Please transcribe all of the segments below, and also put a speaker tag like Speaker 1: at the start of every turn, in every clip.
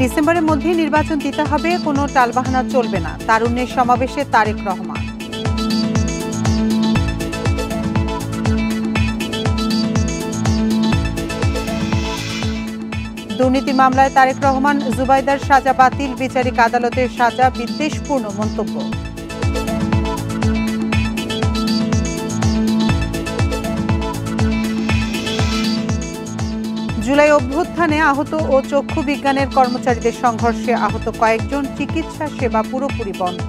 Speaker 1: ডিসেম্বরের মধ্যেই নির্বাচন দিতে হবে, কোনো টালবাহানা চলবে না, তারুণ্যের সমাবেশে তারেক রহমান। দুর্নীতি মামলায় তারেক রহমান, জুবাইদার সাজা বাতিল, বিচারিক আদালতের সাজা বিদ্বেষপূর্ণ মন্তব্য। জুলাই অভ্যুত্থানে আহত ও চক্ষু বিজ্ঞানের কর্মচারীদের সংঘর্ষে আহত কয়েকজন, চিকিৎসা সেবা পুরোপুরি বন্ধ।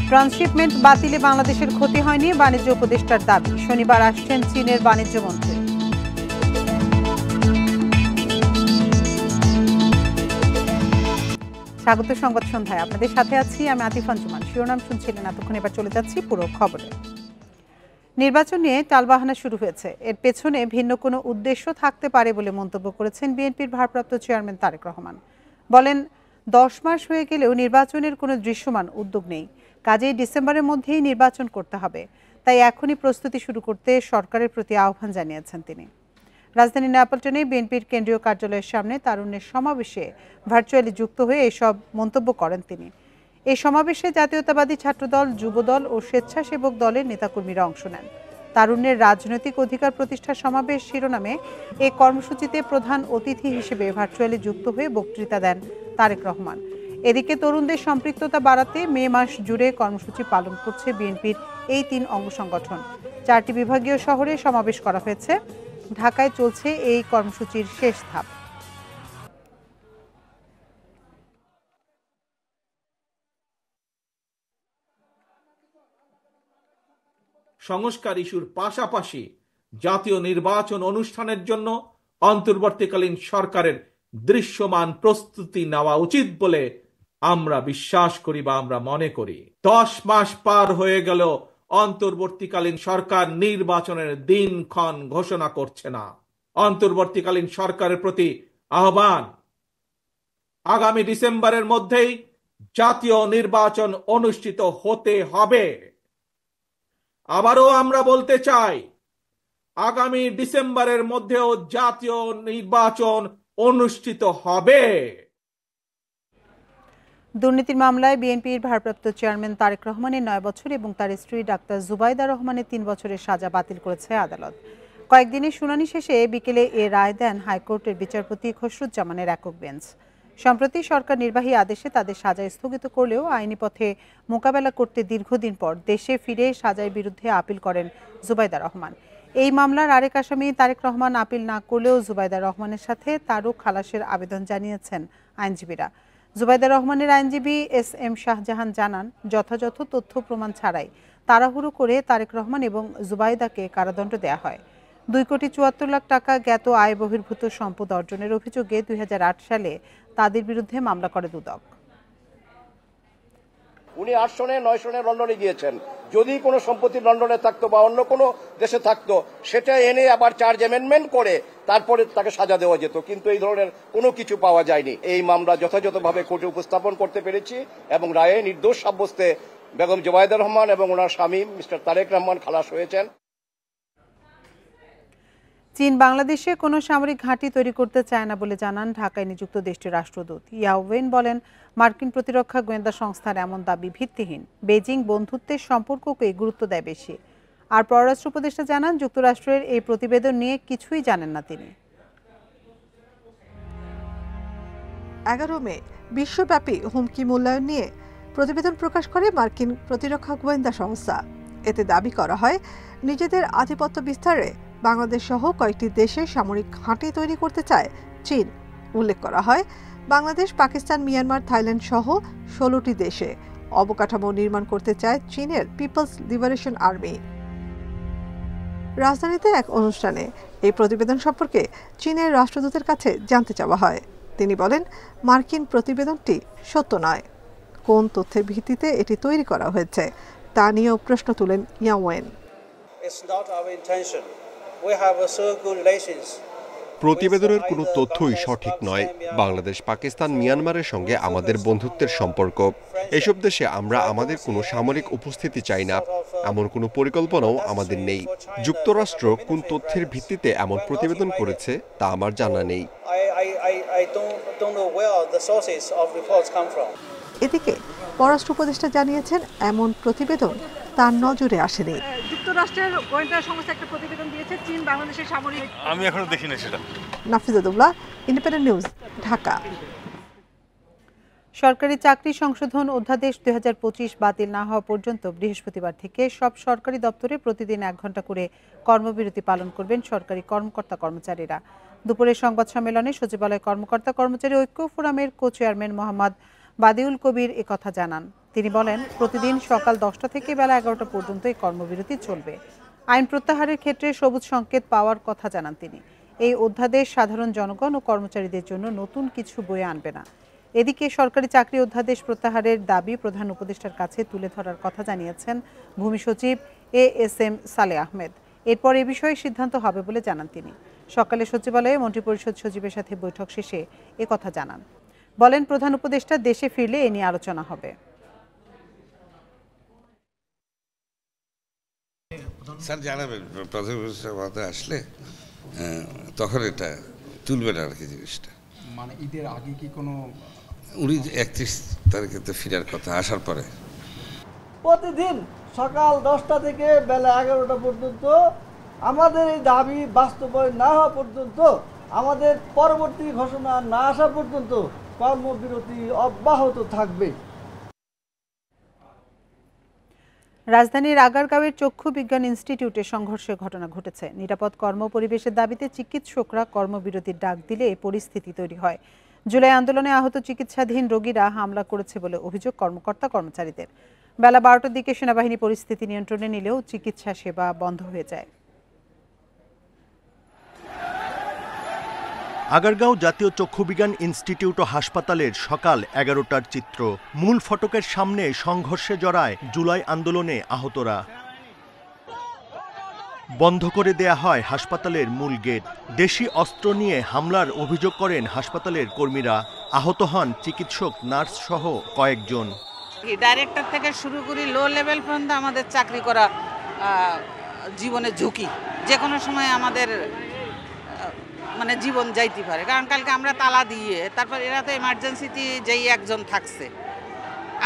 Speaker 1: ট্রান্সশিপমেন্ট বাতিলে বাংলাদেশের ক্ষতি হয়নি, বাণিজ্য উপদেষ্টার দাবি। শনিবার আসছেন চীনের বাণিজ্যমন্ত্রী। স্বাগত সংবাদ সন্ধ্যায়, আপনাদের সাথে আছি আমি আতিফ আঞ্জুমান। শিরোনাম শুনছিলেন এতক্ষণ, এবার চলে যাচ্ছি পুরো খবরে। নির্বাচন নিয়ে টালবাহানা শুরু হয়েছে, এর পেছনে ভিন্ন কোনো উদ্দেশ্য থাকতে পারে বলে মন্তব্য করেছেন বিএনপির ভারপ্রাপ্ত চেয়ারম্যান তারেক রহমান। বলেন, 10 মাস হয়ে গেলেও নির্বাচনের কোনো দৃশ্যমান উদ্যোগ নেই, কাজেই ডিসেম্বরের মধ্যেই নির্বাচন করতে হবে, তাই এখনই প্রস্তুতি শুরু করতে সরকারের প্রতি আহ্বান জানিয়েছেন তিনি। রাজধানী নয়াপল্টনে বিএনপির কেন্দ্রীয় কার্যালয়ের সামনে তারুণ্যের সমাবেশে ভার্চুয়ালি যুক্ত হয়ে এসব মন্তব্য করেন তিনি। এই সমাবেশে জাতীয়তাবাদী ছাত্রদল, যুবদল ও স্বেচ্ছাসেবক দলের নেতাকর্মীরা অংশ নেন। তারুণ্যের রাজনৈতিক অধিকার প্রতিষ্ঠার সমাবেশ শিরোনামে এই কর্মসূচিতে প্রধান অতিথি হিসেবে ভার্চুয়ালি যুক্ত হয়ে বক্তৃতা দেন তারেক রহমান। এদিকে তরুণদের সম্পৃক্ততা বাড়াতে মে মাস জুড়ে কর্মসূচি পালন করছে বিএনপির এই 3 অঙ্গ সংগঠন। 4টি বিভাগীয় শহরে সমাবেশ করা হয়েছে। ঢাকায় চলছে এই কর্মসূচির শেষ ধাপ।
Speaker 2: সংস্কার ইস্যুর পাশাপাশি জাতীয় নির্বাচন অনুষ্ঠানের জন্য অন্তর্বর্তীকালীন সরকারের দৃশ্যমান প্রস্তুতি নেওয়া উচিত বলে আমরা বিশ্বাস করি বা আমরা মনে করি। 10 মাস পার হয়ে গেল, অন্তর্বর্তীকালীন সরকার নির্বাচনের দিনক্ষণ ঘোষণা করছে না। অন্তর্বর্তীকালীন সরকারের প্রতি আহ্বান, আগামী ডিসেম্বরের মধ্যেই জাতীয় নির্বাচন অনুষ্ঠিত হতে হবে। আবারও আমরা বলতে চাই, আগামী ডিসেম্বরের মধ্যেও জাতীয় নির্বাচন অনুষ্ঠিত হবে।
Speaker 1: দুর্নীতির মামলায় বিএনপির ভারপ্রাপ্ত চেয়ারম্যান তারেক রহমানের 9 বছর এবং তার স্ত্রী ডাক্তার জুবাইদা রহমানের 3 বছরের সাজা বাতিল করেছে আদালত। কয়েকদিনের শুনানি শেষে বিকেলে এ রায় দেন হাইকোর্টের বিচারপতি খসরুজ্জামানের একক বেঞ্চ। সম্প্রতি সরকার নির্বাহী আদেশে তাদের সাজা স্থগিত করলেও আইনি পথে মোকাবেলা করতে দীর্ঘদিন পর দেশে ফিরে সাজার বিরুদ্ধে আপিল করেন জুবাইদা রহমান। এই মামলার আরেক আসামি তারেক রহমান আপিল না করলেও জুবাইদা রহমানের সাথে তারও খালাসের আবেদন জানিয়েছেন আইনজীবীরা। জুবাইদা রহমানের আইনজীবী SM শাহজাহান জানান, যথাযথ তথ্য প্রমাণ ছাড়াই তাড়াহুড়ো করে তারেক রহমান এবং জুবাইদাকে কারাদণ্ড দেয়া হয়। 2,74 লাখ টাকা জ্ঞাত আয় বহির্ভূত সম্পদ অর্জনের অভিযোগে 2008 সালে তাদের বিরুদ্ধে মামলা করে দুদক।
Speaker 3: উনি 8 সনে 9 সনে লন্ডনে গিয়েছেন। যদি কোনো সম্পত্তি লন্ডনে থাকতো বা অন্য কোনো দেশে থাকতো, সেটা এনে আবার চার্জ অ্যামেন্ডমেন্ট করে তারপরে তাকে সাজা দেওয়া যেত, কিন্তু এই ধরনের কোনো কিছু পাওয়া যায়নি। এই মামলা যথাযথভাবে কোর্টে উপস্থাপন করতে পেরেছি এবং রায়ে নির্দোষ সাব্যস্তে বেগম জুবাইদা রহমান এবং ওনার স্বামী মিস্টার তারেক রহমান খালাস হয়েছেন।
Speaker 1: চীন বাংলাদেশে কোনো সামরিক ঘাঁটি তৈরি করতে চায় না বলে জানান ঢাকায় নিযুক্ত দেশটির রাষ্ট্রদূত ইয়াও ওয়েন। বলেন, মার্কিন প্রতিরক্ষা গোয়েন্দা সংস্থার এমন দাবি ভিত্তিহীন। বেজিং বন্ধুত্বের সম্পর্ককে গুরুত্ব দেয় বেশি। আর পররাষ্ট্র উপদেষ্টা জানান, যুক্তরাষ্ট্রের এই প্রতিবেদন নিয়ে কিছুই জানেন না তিনি।
Speaker 4: 11 মে বিশ্বব্যাপী হুমকি মূল্যায়ন নিয়ে প্রতিবেদন প্রকাশ করে মার্কিন প্রতিরক্ষা গোয়েন্দা সংস্থা। এতে দাবি করা হয়, নিজেদের আধিপত্য বিস্তারে বাংলাদেশ সহ কয়েকটি দেশে সামরিক ঘাঁটি তৈরি করতে চায় চীন। উল্লেখ করা হয়, বাংলাদেশ, পাকিস্তান, মিয়ানমার, থাইল্যান্ড সহ 16টি দেশে অবকাঠামো নির্মাণ করতে চায় চীনের পিপলস লিবারেশন আর্মি। রাজধানীতে এক অনুষ্ঠানে এই প্রতিবেদন সম্পর্কে চীনের রাষ্ট্রদূতের কাছে জানতে চাওয়া হয়। তিনি বলেন, মার্কিন প্রতিবেদনটি সত্য নয়। কোন তথ্যের ভিত্তিতে এটি তৈরি করা হয়েছে তা নিয়েও প্রশ্ন তুলেন ইয়াওয়েন।
Speaker 5: It's not our intention. We have so good relations প্রতিবেদনের কোনো তথ্যই সঠিক নয়। বাংলাদেশ, পাকিস্তান, মিয়ানমারের সঙ্গে আমাদের বন্ধুত্বের সম্পর্ক। এসব দেশে আমরা আমাদের কোনো সামরিক উপস্থিতি চাই না, এমন কোনো পরিকল্পনাও আমাদের নেই। যুক্তরাষ্ট্র কোন তথ্যের ভিত্তিতে এমন প্রতিবেদন করেছে তা আমার জানা নেই।
Speaker 4: এদিকে পররাষ্ট্র উপদেষ্টা জানিয়েছেন এমন প্রতিবেদন তার নজরে আসেনি।
Speaker 6: যুক্তরাষ্ট্রের গোয়েন্দা সংস্থা একটা প্রতিবেদন দিয়েছে চীন বাংলাদেশের সামরিক। আমি এখনো দেখিনি সেটা।
Speaker 4: নাফিজাতুল্লাহ, ইন্ডিপেন্ডেন্ট নিউজ, ঢাকা।
Speaker 1: সরকারি চাকরি সংশোধন অধ্যাদেশ 2025 বাতিল না হওয়া পর্যন্ত বৃহস্পতিবার থেকে সব সরকারি দপ্তরে প্রতিদিন 1 ঘণ্টা করে কর্মবিরতি পালন করবেন সরকারি কর্মকর্তা কর্মচারীরা। দুপুরে সংবাদ সম্মেলনে সচিবালয় কর্মকর্তা কর্মচারী ঐক্য ফোরামের কো চেয়ারম্যান মোহাম্মদ বাদিউল কবির একথা জানান। তিনি বলেন, প্রতিদিন সকাল 10টা থেকে বেলা 11টা পর্যন্ত এই কর্মবিরতি চলবে। আইন প্রত্যাহারের ক্ষেত্রে সবুজ সংকেত পাওয়ার কথা জানান তিনি। এই অধ্যাদেশ সাধারণ জনগণ ও কর্মচারীদের জন্য নতুন কিছু বয়ে আনবে না। এদিকে সরকারি চাকরি অধ্যাদেশ প্রত্যাহারের দাবি প্রধান উপদেষ্টার কাছে তুলে ধরার কথা জানিয়েছেন ভূমি সচিব ASM সালেহ আহমেদ। এরপর এ বিষয়ে সিদ্ধান্ত হবে বলে জানান তিনি। সকালে সচিবালয়ে মন্ত্রিপরিষদ সচিবের সাথে বৈঠক শেষে একথা জানান। বলেন, প্রধান উপদেষ্টা দেশে ফিরলে এ নিয়ে আলোচনা হবে।
Speaker 7: স্যার জানাবেন প্রধান উপদেষ্টা আসলে, তখন এটা তুলবেন আর কি জিনিসটা।
Speaker 8: মানে ঈদের আগে কি কোনো,
Speaker 7: উনি 31 তারিখে তো ফিরার কথা, আসার পরে
Speaker 9: প্রতিদিন সকাল 10টা থেকে বেলা 11টা পর্যন্ত আমাদের এই দাবি বাস্তবায়ন না হওয়া পর্যন্ত, আমাদের পরবর্তী ঘোষণা না আসা পর্যন্ত কর্মবিরতি অব্যাহত থাকবে।
Speaker 1: রাজধানীর আগারগাঁওয়ের চক্ষু বিজ্ঞান ইনস্টিটিউটে সংঘর্ষের ঘটনা ঘটেছে। নিরাপদ কর্মপরিবেশের দাবিতে চিকিৎসকরা কর্মবিরতির ডাক দিলে এই পরিস্থিতি তৈরি হয়। জুলাই আন্দোলনে আহত চিকিৎসাধীন রোগীরা হামলা করেছে বলে অভিযোগ কর্মকর্তা কর্মচারীদের। বেলা 12টার দিকে সেনাবাহিনী পরিস্থিতি নিয়ন্ত্রণে নিলেও চিকিৎসা সেবা বন্ধ হয়ে যায়।
Speaker 10: আগারগাঁও জাতীয় চক্ষুবিজ্ঞান ইনস্টিটিউট ও হাসপাতালের সকাল 11টার চিত্র। মূল ফটকের সামনে সংঘর্ষে জড়ায় জুলাই আন্দোলনে আহতরা। বন্ধ করে দেয়া হয় হাসপাতালের মূল গেট। দেশি অস্ত্র নিয়ে হামলার অভিযোগ করেন হাসপাতালের কর্মীরা। আহত হন চিকিৎসক, নার্স সহ কয়েকজন।
Speaker 11: ডাইরেক্টর থেকে শুরু করি লো লেভেল পর্যন্ত আমাদের চাকরি করা জীবনের ঝুঁকি। যে কোনো সময় আমাদের মানে জীবন যাইতে পারে, কারণ কালকে আমরা তালা দিয়ে তারপর এরা তো এমার্জেন্সিতে যেই একজন থাকছে,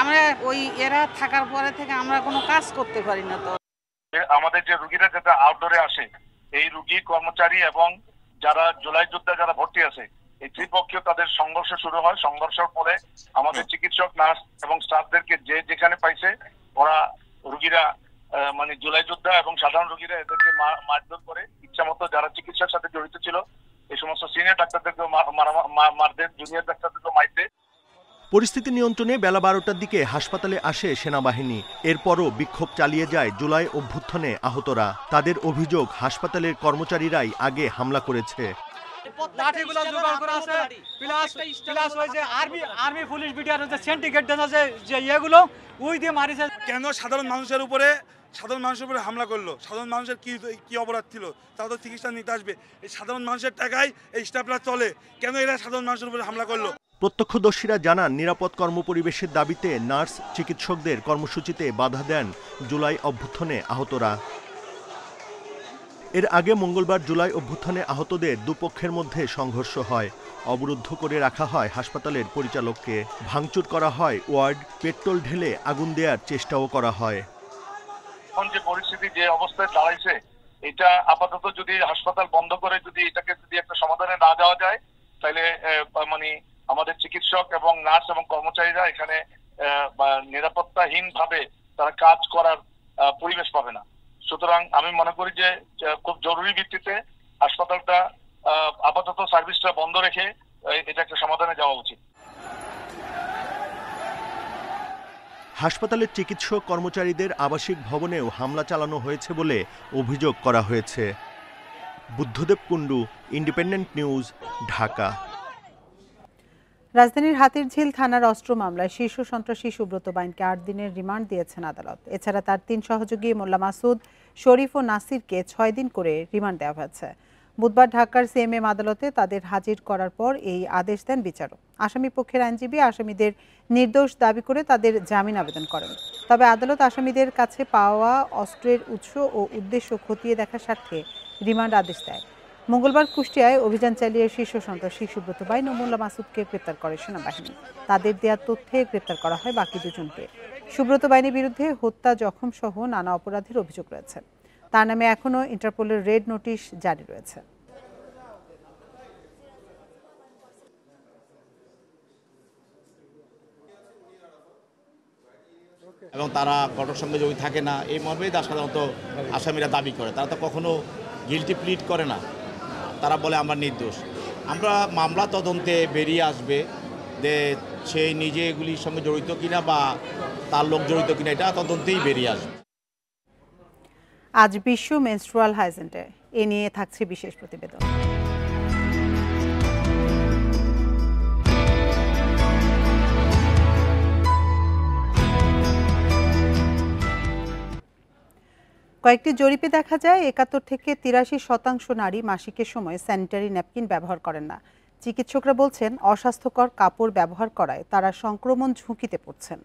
Speaker 11: আমরা ওই এরা থাকার পরে থেকে আমরা কোনো কাজ করতে পারি না। তো
Speaker 12: আমাদের যে রুগীরা যারা আউটডোরে আসে, এই রুগী, কর্মচারী এবং যারা জুলাই যোদ্ধা যারা ভর্তি আছে, এই ত্রিপক্ষীয় তাদের সংঘর্ষ শুরু হয়। সংঘর্ষের পরে আমাদের চিকিৎসক, নার্স এবং স্টাফদেরকে যে যেখানে পাইছে ওরা রুগীরা মানে জুলাই যোদ্ধা এবং সাধারণ রুগীরা এদেরকে মারধর করে ইচ্ছা মতো। যারা চিকিৎসার সাথে জড়িত ছিল এই সমস্ত সিনিয়র ডাক্তারদেরকে মারদের, জুনিয়র ডাক্তারদেরকে মারতে।
Speaker 10: পরিস্থিতি নিয়ন্ত্রণে বেলা 12টার দিকে হাসপাতালে আসে সেনাবাহিনী। এরপরও বিক্ষোভ চালিয়ে যায় জুলাই অভ্যুত্থানে আহতরা। তাদের অভিযোগ, হাসপাতালের কর্মচারীরাই আগে হামলা করেছে।
Speaker 12: কেন সাধারণ মানুষের উপরে হামলা করলো? সাধারণ মানুষের কি অপরাধ ছিল? তারা তো চিকিৎসা নিতে আসবে। এই সাধারণ মানুষের টাকায় এই স্টাফরা চলে, কেন এরা সাধারণ মানুষের উপরে হামলা করলো?
Speaker 10: প্রত্যক্ষদর্শীরা জানান, নিরাপদ কর্মপরিবেশের দাবিতে নার্স, চিকিৎসকদের কর্মসূচিতে বাধা দেন জুলাই অভ্যুত্থানে আহতরা। এর আগে মঙ্গলবার জুলাই অভ্যুত্থানে আহতদের দুপক্ষের মধ্যে সংঘর্ষ হয়। অবরুদ্ধ করে রাখা হয় হাসপাতালের পরিচালককে। ভাঙচুর করা হয় ওয়ার্ড, পেট্রোল ঢেলে আগুন দেওয়ার চেষ্টাও করা হয়।
Speaker 12: এখন যে পরিস্থিতি, যে অবস্থায় দাঁড়াইছে, এটা আপাতত যদি হাসপাতাল বন্ধ করে এটাকে একটা সমাধানে না যাওয়া যায়, তাহলে মানে আমাদের চিকিৎসক এবং নার্স এবং কর্মচারীরা এখানে নিরাপত্তাহীন ভাবে তারা কাজ করার পরিবেশ পাবে না। সুতরাং আমি মনে করি যে খুব জরুরি ভিত্তিতে হাসপাতালটা আপাতত সার্ভিসটা বন্ধ রেখে এটা একটা সমাধানে যাওয়া উচিত।
Speaker 10: হাসপাতালের চিকিৎসক কর্মচারীদের আবাসিক ভবনেও হামলা চালানো হয়েছে বলে অভিযোগ করা হয়েছে। Buddhadeb Kundu, independent News, Dhaka.
Speaker 1: রাজধানীর হাতিরঝিল থানার অস্ত্র মামলায় শীর্ষ সন্ত্রাসী সুব্রত বাইনকে 8 দিনের রিমান্ড দিয়েছেন আদালত। এছাড়া তার 3 সহযোগী মোল্লা মাসুদ, শরীফ ও নাসিরকে 6 দিন করে রিমান্ড দেওয়া হয়েছে। বুধবার ঢাকার সিএমএম আদালতে তাদের হাজির করার পর এই আদেশ দেন বিচারক। আসামি পক্ষের আইনজীবী আসামিদের নির্দোষ দাবি করে তাদের জামিন আবেদন করেন। তবে আদালত আসামিদের কাছে পাওয়া অস্ত্রের উৎস ও উদ্দেশ্য খতিয়ে দেখার স্বার্থে রিমান্ড আদেশ দেয়। মঙ্গলবার কুষ্টিয়ায় অভিযান চালিয়ে শীর্ষ সন্ত্রাসী সুব্রত বাইন ও মোল্লা মাসুদকে গ্রেপ্তার করে সেনাবাহিনী। তাদের দেওয়া তথ্যে গ্রেপ্তার করা হয় বাকি দুজনকে। সুব্রত বাইনের বিরুদ্ধে হত্যা, জখম সহ নানা অপরাধের অভিযোগ রয়েছে। তার নামে এখনও ইন্টারপোলের রেড নোটিশ জারি রয়েছে।
Speaker 13: এবং তারা ঘটনার সঙ্গে জড়িত থাকে না, এই মর্মেই সাধারণত আসামিরা দাবি করে। তারা তো কখনো গিলটি প্লিড করে না, তারা বলে আমরা নির্দোষ। আমরা মামলা তদন্তে বেরিয়ে আসবে যে সে নিজে এগুলির সঙ্গে জড়িত কিনা বা তার লোক জড়িত কিনা, এটা তদন্তেই বেরিয়ে আসবে।
Speaker 1: আজ বিশ্ব মেনস্ট্রুয়াল হাইজিন ডে, এ নিয়ে থাকছে বিশেষ প্রতিবেদন। কয়েকটি জরিপে দেখা যায় ৭১ থেকে ৮৩% নারী মাসিকের সময় স্যানিটারি ন্যাপকিন ব্যবহার করেন না। চিকিৎসকরা বলছেন অস্বাস্থ্যকর কাপড় ব্যবহার করায় তারা সংক্রমণ ঝুঁকিতে পড়ছেন।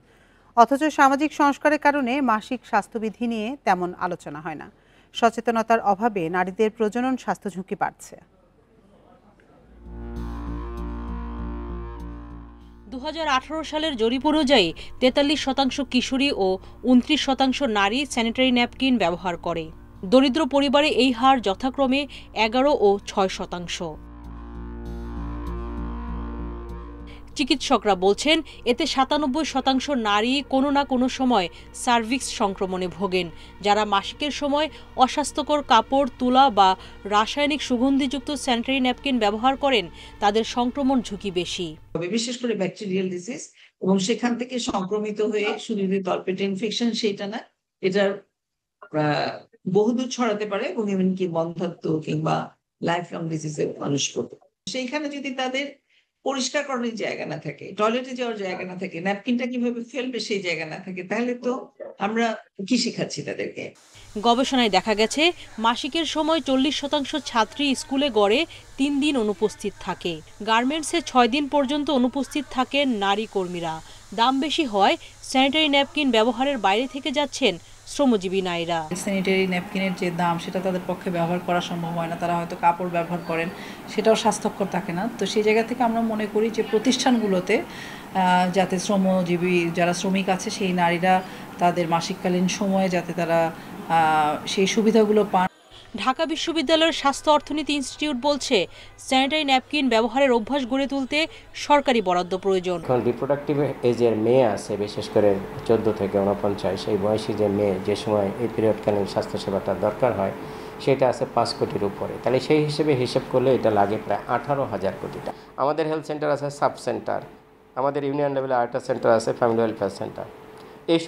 Speaker 1: অথচ সামাজিক সংস্কারের কারণে মাসিক স্বাস্থ্যবিধি নিয়ে তেমন আলোচনা হয় না। সচেতনতার অভাবে নারীদের প্রজনন স্বাস্থ্য ঝুঁকি বাড়ছে।
Speaker 14: ২০১৮ সালের জরিপ অনুযায়ী ৪৩% কিশোরী ও ২৯% নারী স্যানিটারি ন্যাপকিন ব্যবহার করে। দরিদ্র পরিবারে এই হার যথাক্রমে ১১ ও ৬%। চিকিৎসকরা বলছেন এতে ৯৭% নারী কোনো না কোনো সময় সার্ভিক্স সংক্রমণে ভোগেন। যারা মাসিকের সময় অস্বাস্থ্যকর কাপড়, তুলা বা রাসায়নিক সুগন্ধিযুক্ত স্যানিটারি ন্যাপকিন ব্যবহার করেন তাদের সংক্রমণ ঝুঁকি বেশি।
Speaker 15: বিশেষ করে ব্যাকটেরিয়াল ডিজিজ, এবং সেখান থেকে সংক্রমিত হয়ে শুধু তলপেটে ইনফেকশন সেটা না, এটার বহুদূর ছড়াতে পারে এবং এমনকি বন্ধ্যাত্ব কিংবা লাইফ লং ডিজিজে মানুষ পড়তে। সেইখানে যদি তাদের পরিষ্কার করার জায়গা না থাকে, টয়লেটে যাওয়ার জায়গা না থাকে, ন্যাপকিনটা কিভাবে ফেলবে সেই জায়গা না থাকে, তাহলে তো আমরা কি শিখাচ্ছি তাদেরকে?
Speaker 14: গবেষণায় দেখা গেছে মাসিকের সময় 40% ছাত্রী স্কুলে গড়ে 3 দিন অনুপস্থিত থাকে। গার্মেন্টসে 6 দিন পর্যন্ত অনুপস্থিত থাকেন নারী কর্মীরা। দাম বেশি হয় স্যানিটারি ন্যাপকিন ব্যবহারের বাইরে থেকে যাচ্ছেন শ্রমজীবী নারীরা।
Speaker 16: স্যানিটারি ন্যাপকিনের যে দাম সেটা তাদের পক্ষে ব্যবহার করা সম্ভব হয় না। তারা হয়তো কাপড় ব্যবহার করেন, সেটাও স্বাস্থ্যকর থাকে না। তো সেই জায়গা থেকে আমরা মনে করি যে প্রতিষ্ঠানগুলোতে যাতে শ্রমজীবী যারা শ্রমিক আছে সেই নারীরা তাদের মাসিককালীন সময়ে যাতে তারা সেই সুবিধাগুলো পান।
Speaker 14: ঢাকা বিশ্ববিদ্যালয়ের স্বাস্থ্য অর্থনীতি ইনস্টিটিউট বলছে স্যানিটারি ন্যাপকিন ব্যবহারের অভ্যাস গড়ে তুলতে সরকারি বরাদ্দ প্রয়োজন।
Speaker 17: এখন রিপ্রোডাক্টিভ এজের মেয়ে আছে, বিশেষ করে 14 থেকে 49, এই বয়সী যে মেয়ে যে সময় এই পিরিয়ডকালীন স্বাস্থ্যসেবাটা দরকার হয় সেটা আছে 5 কোটির উপরে। তাহলে সেই হিসেব করলে এটা লাগে প্রায় 18,000 কোটি টাকা। আমাদের হেলথ সেন্টার আছে, সাব সেন্টার, আমাদের ইউনিয়ন লেভেলে আরেকটা সেন্টার আছে, ফ্যামিলি ওয়েলফেয়ার সেন্টার। এই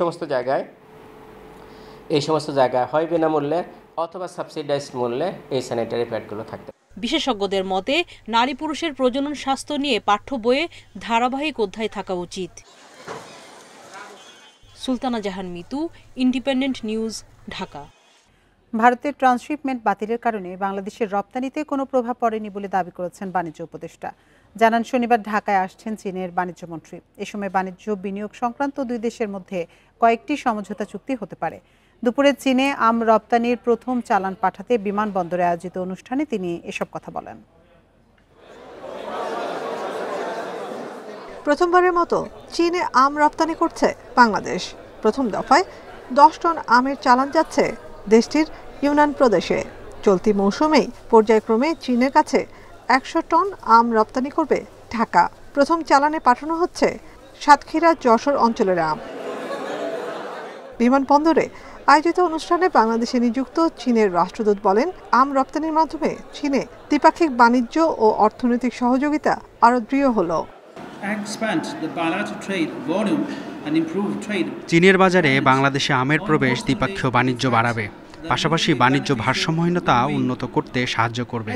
Speaker 17: সমস্ত জায়গায় হয় বিনামূল্যে অথবা সাবসিডাইজড মূল্যে এই স্যানিটারি প্যাডগুলো থাকতে।
Speaker 14: বিশেষজ্ঞদের মতে নারী পুরুষের প্রজনন স্বাস্থ্য নিয়ে পাঠ্য বইয়ে ধারাবাহিক অধ্যায় থাকা উচিত। সুলতানা জাহান মিতু, ইন্ডিপেন্ডেন্ট নিউজ, ঢাকা।
Speaker 1: ভারতের ট্রান্সশিপমেন্ট বাতিলের কারণে বাংলাদেশের রপ্তানিতে কোনো প্রভাব পড়েনি বলে দাবি করেছেন বাণিজ্য উপদেষ্টা। জানান শনিবার ঢাকায় আসছেন চীনের বাণিজ্য মন্ত্রী। এ সময় বাণিজ্য বিনিয়োগ সংক্রান্ত দুই দেশের মধ্যে কয়েকটি সমঝোতা চুক্তি হতে পারে। দুপুরে চীনে আম রপ্তানির প্রথম চালান পাঠাতে বিমানবন্দরে আয়োজিত অনুষ্ঠানে তিনি এসব কথা বলেন।
Speaker 4: প্রথমবারের মতো চীনে আম রপ্তানি করছে বাংলাদেশ। প্রথম দফায় 10 টন আমের চালান যাচ্ছে দেশটির ইউনান প্রদেশে। চলতি মৌসুমেই পর্যায়ক্রমে চীনের কাছে 100 টন আম রপ্তানি করবে ঢাকা। প্রথম চালানে পাঠানো হচ্ছে সাতক্ষীরা যশোর অঞ্চলের আম। বিমানবন্দরে আয়োজিত অনুষ্ঠানে বাংলাদেশে নিযুক্ত চীনের রাষ্ট্রদূত বলেন, আম রপ্তানির মাধ্যমে চীনে দ্বিপাক্ষিক বাণিজ্য ও অর্থনৈতিক সহযোগিতা আরও দৃঢ় হলো।
Speaker 8: চীনের বাজারে বাংলাদেশে আমের প্রবেশ দ্বিপক্ষীয় বাণিজ্য বাড়াবে, পাশাপাশি বাণিজ্য ভারসাম্যহীনতা উন্নত করতে সাহায্য করবে।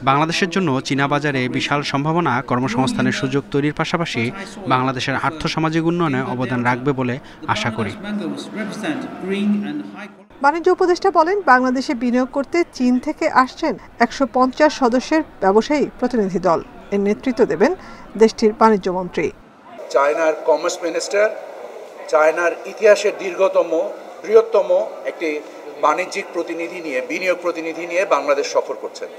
Speaker 8: বাংলাদেশের জন্য চীনা বাজারে বিশাল সম্ভাবনা, কর্মসংস্থানের সুযোগ তৈরির পাশাপাশি বাংলাদেশের আর্থসামাজিক উন্নয়নে অবদান রাখবে বলে আশা করি।
Speaker 4: বাণিজ্য উপদেষ্টা বলেন, বাংলাদেশে বিনিয়োগ করতে চীন থেকে আসছেন 150 সদস্যের ব্যবসায়ী প্রতিনিধি দল। এর নেতৃত্ব দেবেন দেশটির বাণিজ্য মন্ত্রী।
Speaker 18: চায়নার কমার্স মিনিস্টার চায়নার ইতিহাসের বৃহত্তম একটি বাণিজ্যিক প্রতিনিধি নিয়ে, বিনিয়োগ প্রতিনিধি নিয়ে বাংলাদেশ সফর করছেন।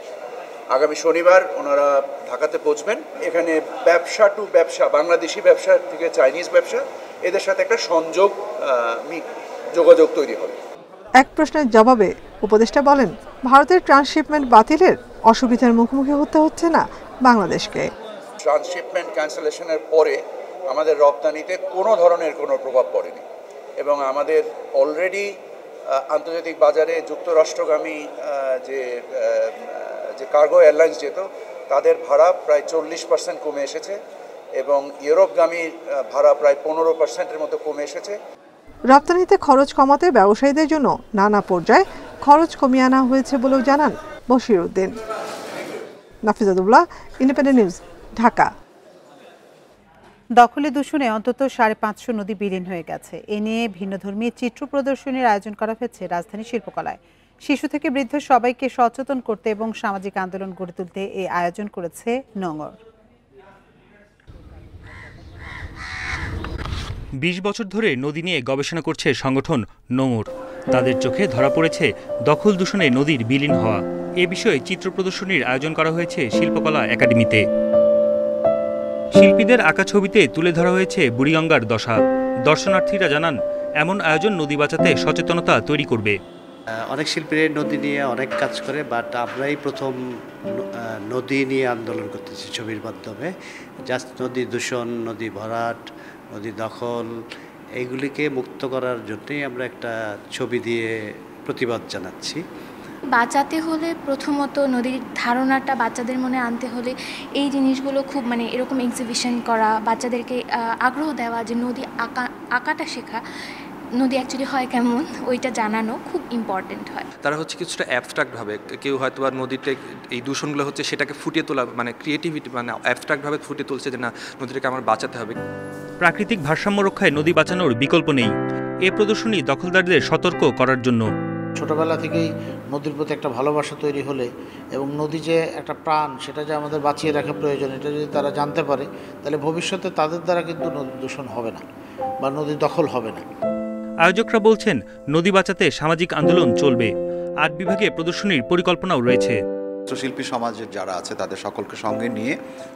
Speaker 18: আগামী শনিবার ওনারা ঢাকাতে পৌঁছবেন। এখানে ব্যবসা টু ব্যবসা, বাংলাদেশি ব্যবসা থেকে চাইনিজ ব্যবসা, এদের সাথে একটা যোগাযোগ তৈরি হবে।
Speaker 4: এক প্রশ্নের জবাবে উপদেষ্টা বলেন, ভারতের ট্রান্সশিপমেন্ট বাতিলের অসুবিধার মুখোমুখি হতে হচ্ছে না বাংলাদেশকে।
Speaker 18: ট্রান্সশিপমেন্ট ক্যান্সেলেশনের পরে আমাদের রপ্তানিতে কোনো ধরনের কোনো প্রভাব পড়েনি এবং আমাদের অলরেডি আন্তর্জাতিক বাজারে যুক্তরাষ্ট্রগামী যে কার্গো এয়ারলাইন্স যেত তাদের ভাড়া প্রায় 40% কমে এসেছে এবং ইউরোপগামী ভাড়া প্রায় 15%-এর মতো কমে এসেছে।
Speaker 4: রপ্তানিতে খরচ কমাতে ব্যবসায়ীদের জন্য নানা পর্যায়ে খরচ কমিয়ে আনা হয়েছে বলেও জানান বশির উদ্দিন। Nafizatullah, Independent News, Dhaka.
Speaker 1: দখলে দূষণে অন্তত 550 নদী বিলীন হয়ে গেছে। এ নিয়ে ভিন্নধর্মী চিত্র প্রদর্শনীর আয়োজন করা হয়েছে রাজধানী শিল্পকলায়। শিশু থেকে বৃদ্ধ সবাইকে সচেতন করতে এবং সামাজিক আন্দোলন গড়ে তুলতে এই আয়োজন করেছে নোঙর।
Speaker 19: 20 বছর ধরে নদী নিয়ে গবেষণা করছে সংগঠন নোঙর। তাদের চোখে ধরা পড়েছে দখল দূষণে নদীর বিলীন হওয়া। এ বিষয়ে চিত্র প্রদর্শনীর আয়োজন করা হয়েছে শিল্পকলা একাডেমিতে। শিল্পীদের আঁকা ছবিতে তুলে ধরা হয়েছে বুড়িগঙ্গার দশা। দর্শনার্থীরা জানান, এমন আয়োজন নদী বাঁচাতে সচেতনতা তৈরি করবে।
Speaker 20: অনেক শিল্পীরা নদী নিয়ে অনেক কাজ করে, বাট আমরাই প্রথম নদী নিয়ে আন্দোলন করতেছি ছবির মাধ্যমে। জাস্ট নদী দূষণ, নদী ভরাট, নদী দখল, এইগুলিকে মুক্ত করার জন্যই আমরা একটা ছবি দিয়ে প্রতিবাদ জানাচ্ছি।
Speaker 21: বাঁচাতে হলে প্রথমত নদীর ধারণাটা বাচ্চাদের মনে আনতে হলে এই জিনিসগুলো খুব এরকম এক্সিবিশন করা, বাচ্চাদেরকে আগ্রহ দেওয়া যে নদী আঁকাটা শেখা, নদী অ্যাকচুয়ালি হয় কেমন ওইটা জানানো খুব ইম্পর্টেন্ট হয়।
Speaker 22: তারা হচ্ছে কিছুটা অ্যাবস্ট্রাক্টভাবে, কেউ হয়তো আর নদীতে এই দূষণগুলো হচ্ছে সেটাকে ফুটিয়ে তোলা, ক্রিয়েটিভিটি অ্যাবস্ট্রাক্টভাবে ফুটিয়ে তুলছে যে না, নদীটাকে আমার বাঁচাতে হবে।
Speaker 19: প্রাকৃতিক ভারসাম্য রক্ষায় নদী বাঁচানোর বিকল্প নেই। এ প্রদর্শনী দখলদারদের সতর্ক করার জন্য।
Speaker 23: ছোটবেলা থেকেই নদীর প্রতি একটা ভালোবাসা তৈরি হলে এবং নদী যে একটা প্রাণ, সেটা যে আমাদের বাঁচিয়ে রাখা প্রয়োজন, এটা যদি তারা জানতে পারে তাহলে ভবিষ্যতে তাদের দ্বারা কিন্তু নদী দূষণ হবে না বা নদী দখল হবে না।
Speaker 19: আয়োজকরা বলছেন, নদী বাঁচাতে সামাজিক আন্দোলন চলবে। 8 বিভাগে প্রদর্শনীর পরিকল্পনাও রয়েছে।
Speaker 24: শিল্পী সমাজের যারা আছে তাদের সকলকে সঙ্গে নিয়ে,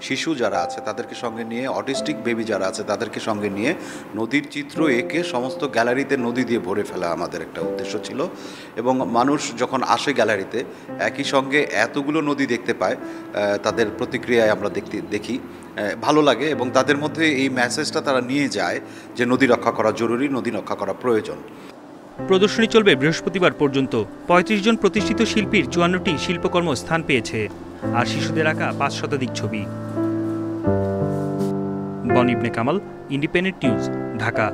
Speaker 24: শিশু যারা আছে তাদেরকে সঙ্গে নিয়ে, অটিস্টিক বেবি যারা আছে তাদেরকে সঙ্গে নিয়ে নদীর চিত্র এঁকে সমস্ত গ্যালারিতে নদী দিয়ে ভরে ফেলা আমাদের একটা উদ্দেশ্য ছিল। এবং মানুষ যখন আসে গ্যালারিতে একই সঙ্গে এতগুলো নদী দেখতে পায়, তাদের প্রতিক্রিয়ায় আমরা দেখি ভালো লাগে এবং তাদের মধ্যে এই মেসেজটা তারা নিয়ে যায় যে নদী রক্ষা করা জরুরি, নদী রক্ষা করা প্রয়োজন।
Speaker 19: প্রদর্শনী চলবে বৃহস্পতিবার পর্যন্ত। 35 জন প্রতিষ্ঠিত শিল্পীর 54টি শিল্পকর্ম স্থান পেয়েছে, আর শিশুদের আঁকা 5 শতাধিক ছবি। বনিবনে কামাল, ইন্ডিপেন্ডেন্ট নিউজ, ঢাকা।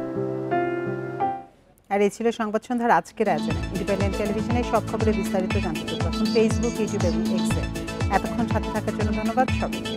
Speaker 1: আর এই ছিল সংবাদ সন্ধ্যার আজকের আয়োজন। ইন্ডিপেন্ডেন্ট টেলিভিশনের সব খবরে বিস্তারিত জানতে চোখ রাখুন ফেসবুক, ইউটিউব এবং এক্সে। এতক্ষণ সাথে থাকার জন্য ধন্যবাদ সবাইকে।